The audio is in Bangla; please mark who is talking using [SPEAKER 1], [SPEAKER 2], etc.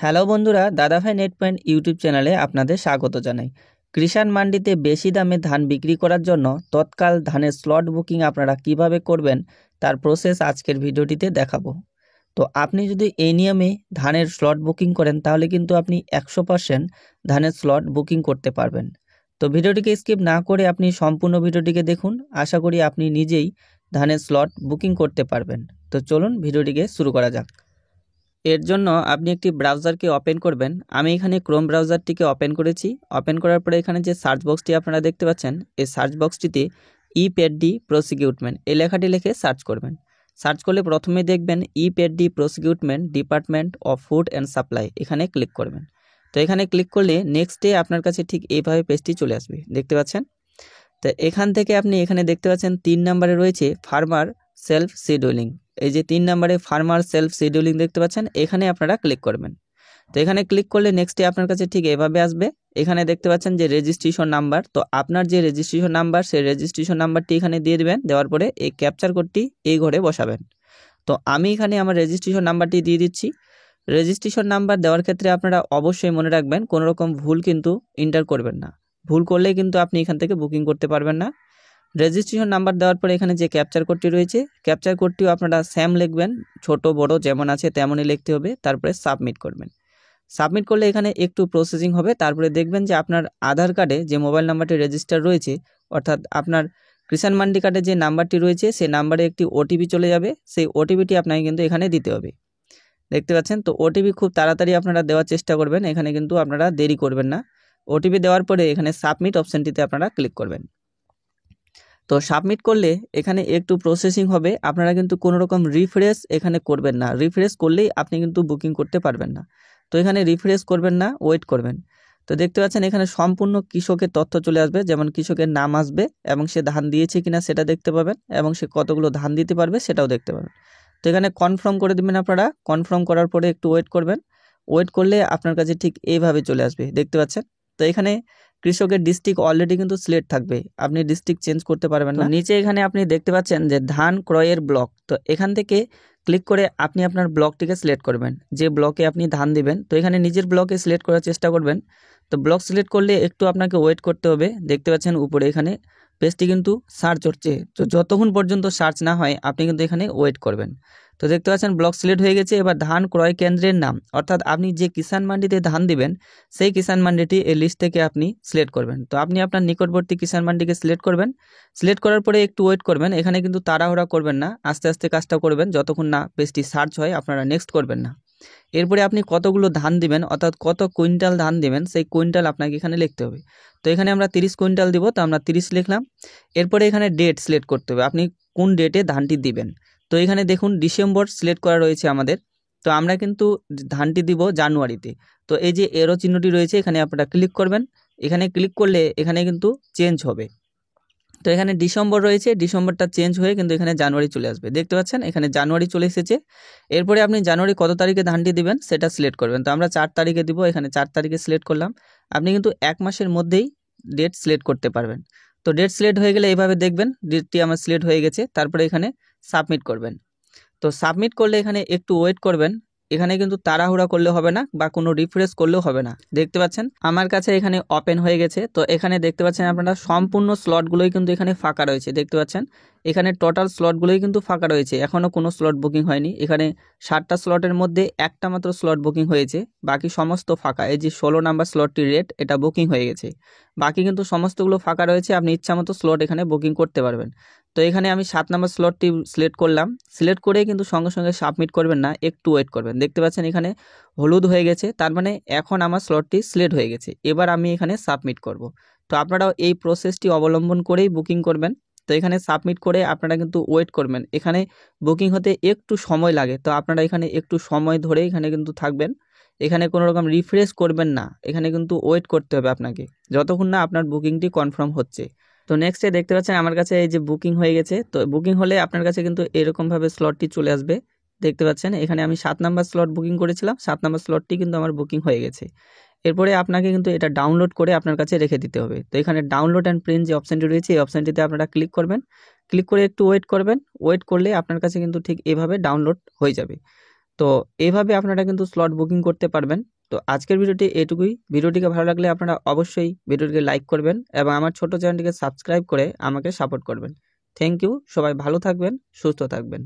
[SPEAKER 1] হ্যালো বন্ধুরা, দাদাভাই নেট পয়েন্ট ইউটিউব চ্যানেলে আপনাদের স্বাগত জানাই। কৃষাণ মান্ডিতে বেশি দামে ধান বিক্রি করার জন্য তৎকাল ধানের স্লট বুকিং আপনারা কিভাবে করবেন তার প্রসেস আজকের ভিডিওটিতে দেখাবো। তো আপনি যদি এই নিয়মে ধানের স্লট বুকিং করেন তাহলে কিন্তু আপনি 100% ধানের স্লট বুকিং করতে পারবেন। তো ভিডিওটিকে স্কিপ না করে আপনি সম্পূর্ণ ভিডিওটিকে দেখুন, আশা করি আপনি নিজেই ধানের স্লট বুকিং করতে পারবেন। তো চলুন ভিডিওটিকে শুরু করা যাক। এর জন্য আপনি একটি ব্রাউজারকে ওপেন করবেন। আমি এখানে ক্রোম ব্রাউজারটিকে ওপেন করেছি। ওপেন করার পরে এখানে যে সার্চ বক্সটি আপনারা দেখতে পাচ্ছেন, এই সার্চ বক্সটিতে ইপেডি প্রসিকিউটমেন্ট এই লেখাটি লিখে সার্চ করবেন। সার্চ করলে প্রথমে দেখবেন ইপেডি প্রসিকিউটমেন্ট department of food and supply, এখানে ক্লিক করবেন। তো এখানে ক্লিক করলে নেক্সটে আপনার কাছে ঠিক এইভাবে পেজটি চলে আসবে, দেখতে পাচ্ছেন। তো এখান থেকে আপনি এখানে দেখতে পাচ্ছেন 3 নম্বরে রয়েছে ফার্মার সেলফ শিডিউলিং। এই যে 3 নম্বরে ফার্মার সেলফ শিডিউলিং দেখতে পাচ্ছেন, এখানে আপনারা ক্লিক করবেন। তো এখানে ক্লিক করলে নেক্সটে আপনার কাছে ঠিক এভাবে আসবে। এখানে দেখতে পাচ্ছেন যে রেজিস্ট্রেশন নাম্বার, তো আপনার যে রেজিস্ট্রেশন নাম্বার সেই রেজিস্ট্রেশন নাম্বারটি এখানে দিয়ে দেবেন। দেওয়ার পরে এই ক্যাপচার কোডটি এই ঘরে বসাবেন। তো আমি এখানে আমার রেজিস্ট্রেশন নাম্বারটি দিয়ে দিচ্ছি। রেজিস্ট্রেশন নাম্বার দেওয়ার ক্ষেত্রে আপনারা অবশ্যই মনে রাখবেন কোনো রকম ভুল কিন্তু এন্টার করবেন না। ভুল করলে কিন্তু আপনি এখান থেকে বুকিং করতে পারবেন না। রেজিস্ট্রেশন নাম্বার দেওয়ার পরে এখানে যে ক্যাপচার কোডটি রয়েছে, ক্যাপচার কোডটিও আপনারা সেম লিখবেন, ছোট বড় যেমন আছে তেমনই লিখতে হবে। তারপরে সাবমিট করবেন। সাবমিট করলে এখানে একটু প্রসেসিং হবে। তারপরে দেখবেন যে আপনার আধার কার্ডে যে মোবাইল নাম্বারটি রেজিস্টার রয়েছে, অর্থাৎ আপনার কৃষাণ মান্ডি কার্ডে যে নাম্বারটি রয়েছে সেই নাম্বারে একটি ওটিপি চলে যাবে। সেই ওটিপিটি আপনাকে কিন্তু এখানে দিতে হবে, দেখতে পাচ্ছেন। তো ওটিপি খুব তাড়াতাড়ি আপনারা দেওয়ার চেষ্টা করবেন, এখানে কিন্তু আপনারা দেরি করবেন না। ওটিপি দেওয়ার পরে এখানে সাবমিট অপশানটিতে আপনারা ক্লিক করবেন। তো সাবমিট করলে এখানে একটু প্রসেসিং হবে। আপনারা কিন্তু কোনো রকম রিফ্রেশ এখানে করবেন না। রিফ্রেশ করলেই আপনি কিন্তু বুকিং করতে পারবেন না। তো এখানে রিফ্রেশ করবেন না, ওয়েট করবেন। তো দেখতে পাচ্ছেন এখানে সম্পূর্ণ কৃষকের তথ্য চলে আসবে, যেমন কৃষকের নাম আসবে এবং সে ধান দিয়েছে কিনা সেটা দেখতে পাবেন এবং সে কতগুলো ধান দিতে পারবে সেটাও দেখতে পাবেন। তো এখানে কনফার্ম করে দেবেন আপনারা। কনফার্ম করার পরে একটু ওয়েট করবেন। ওয়েট করলে আপনার কাছে ঠিক এইভাবে চলে আসবে, দেখতে পাচ্ছেন। তো এখানে কৃষকের ডিস্ট্রিক্ট অলরেডি কিন্তু সিলেক্ট থাকবে, আপনি ডিস্ট্রিক্ট চেঞ্জ করতে পারবেন না। নিচে এখানে আপনি দেখতে পাচ্ছেন যে ধান ক্রয়ের ব্লক, তো এখান থেকে ক্লিক করে আপনি আপনার ব্লকটিকে সিলেক্ট করবেন, যে ব্লকে আপনি ধান দিবেন। তো এখানে নিজের ব্লকে সিলেক্ট করার চেষ্টা করবেন। তো ব্লক সিলেক্ট করলে একটু আপনাকে ওয়েট করতে হবে, দেখতে পাচ্ছেন উপরে এখানে পেজটি কিন্তু সার্চ হচ্ছে। তো যতক্ষণ পর্যন্ত সার্চ না হয় আপনি কিন্তু এখানে ওয়েট করবেন। তো দেখতে পাচ্ছেন ব্লক সিলেক্ট হয়ে গেছে। এবার ধান ক্রয় কেন্দ্রের নাম, অর্থাৎ আপনি যে কিষাণ মান্ডিতে ধান দিবেন সেই কিষাণ মান্ডিটি এই লিস্ট থেকে আপনি সিলেক্ট করবেন। তো আপনি আপনার নিকটবর্তী কিষাণ মান্ডিকে সিলেক্ট করবেন। সিলেক্ট করার পরে একটু ওয়েট করবেন। এখানে কিন্তু তাড়াহুড়া করবেন না, আস্তে আস্তে কাজটা করবেন। যতক্ষণ না পেজটি সার্চ হয় আপনারা নেক্সট করবেন না। এরপরে আপনি কতগুলো ধান দিবেন, অর্থাৎ কত কুইন্টাল ধান দিবেন সেই কুইন্টাল আপনাকে এখানে লিখতে হবে। তো এখানে আমরা 30 কুইন্টাল দিব, তো আমরা 30 লিখলাম। এরপরে এখানে ডেট সিলেক্ট করতে হবে, আপনি কোন ডেটে ধানটি দিবেন। তো এখানে দেখুন ডিসেম্বর সিলেক্ট করা রয়েছে আমাদের। তো আমরা কিন্তু ধানটি দিব জানুয়ারিতে। তো এই যে এরো চিহ্নটি রয়েছে এখানে আপনারা ক্লিক করবেন। এখানে ক্লিক করলে এখানে কিন্তু চেঞ্জ হবে। তো এখানে ডিসেম্বর রয়েছে, ডিসেম্বরটা চেঞ্জ হয়ে কিন্তু এখানে জানুয়ারি চলে আসবে, দেখতে পাচ্ছেন এখানে জানুয়ারি চলে এসেছে। এরপরে আপনি জানুয়ারি কত তারিখে ধানটি দিবেন সেটা সিলেক্ট করবেন। তো আমরা 4 তারিখে দিব, এখানে 4 তারিখে সিলেক্ট করলাম। আপনি কিন্তু 1 মাসের মধ্যেই ডেট সিলেক্ট করতে পারবেন। তো ডেট সিলেক্ট হয়ে গেলে এইভাবে দেখবেন ডেটটি আমার সিলেক্ট হয়ে গেছে। তারপরে এখানে সাবমিট করবেন। তো সাবমিট করলে এখানে একটু ওয়েট করবেন। এখানে কিন্তু তাড়াহুড়া করলে হবে না বা কোনো রিফ্রেশ করলেও হবে না, দেখতে পাচ্ছেন আমার কাছে এখানে ওপেন হয়ে গেছে। তো এখানে দেখতে পাচ্ছেন আপনারা সম্পূর্ণ স্লটগুলোই কিন্তু এখানে ফাঁকা রয়েছে, দেখতে পাচ্ছেন এখানে টোটাল স্লটগুলোই কিন্তু ফাঁকা রয়েছে, এখনও কোনো স্লট বুকিং হয়নি। এখানে 7টা স্লটের মধ্যে একটা মাত্র স্লট বুকিং হয়েছে, বাকি সমস্ত ফাঁকা। এই যে 16 নাম্বার স্লটটি রেট এটা বুকিং হয়ে গেছে, বাকি কিন্তু সমস্তগুলো ফাঁকা রয়েছে। আপনি ইচ্ছা মতো স্লট এখানে বুকিং করতে পারবেন। তো এখানে আমি 7 নাম্বার স্লটটি সিলেক্ট করলাম। সিলেক্ট করে কিন্তু সঙ্গে সঙ্গে সাবমিট করবেন না, একটু ওয়েট করবেন। দেখতে পাচ্ছেন এখানে হলুদ হয়ে গেছে, তার মানে এখন আমার স্লটটি সিলেক্ট হয়ে গেছে। এবার আমি এখানে সাবমিট করব। তো আপনারাও এই প্রসেসটি অবলম্বন করেই বুকিং করবেন। তো এখানে সাবমিট করে আপনারা কিন্তু ওয়েট করবেন। এখানে বুকিং হতে একটু সময় লাগে, তো আপনারা এখানে একটু সময় ধরে এখানে কিন্তু থাকবেন। এখানে কোনো রকম রিফ্রেশ করবেন না, এখানে কিন্তু ওয়েট করতে হবে আপনাকে যতক্ষণ না আপনার বুকিংটি কনফার্ম হচ্ছে। তো নেক্সটে দেখতে পাচ্ছেন আমার কাছে এই যে বুকিং হয়ে গেছে। তো বুকিং হলে আপনার কাছে কিন্তু এরকমভাবে স্লটটি চলে আসবে, দেখতে পাচ্ছেন এখানে আমি 7 নাম্বার স্লট বুকিং করেছিলাম, 7 নাম্বার স্লটটি কিন্তু আমার বুকিং হয়ে গেছে। এরপরে আপনাকে কিন্তু এটা ডাউনলোড করে আপনার কাছে রেখে দিতে হবে। তো এখানে ডাউনলোড অ্যান্ড প্রিন্ট যে অপশানটি রয়েছে এই অপশানটিতে আপনারা ক্লিক করবেন। ক্লিক করে একটু ওয়েট করবেন। ওয়েট করলে আপনার কাছে কিন্তু ঠিক এভাবে ডাউনলোড হয়ে যাবে। তো তো এইভাবে আপনারা কিন্তু স্লট বুকিং করতে পারবেন। তো আজকের ভিডিওটি এটুকুই। ভিডিওটিকে ভালো লাগলে আপনারা অবশ্যই ভিডিওটিকে লাইক করবেন এবং আমার ছোট চ্যানেলটিকে সাবস্ক্রাইব করে আমাকে সাপোর্ট করবেন। Thank you. সবাই ভালো থাকবেন, সুস্থ থাকবেন।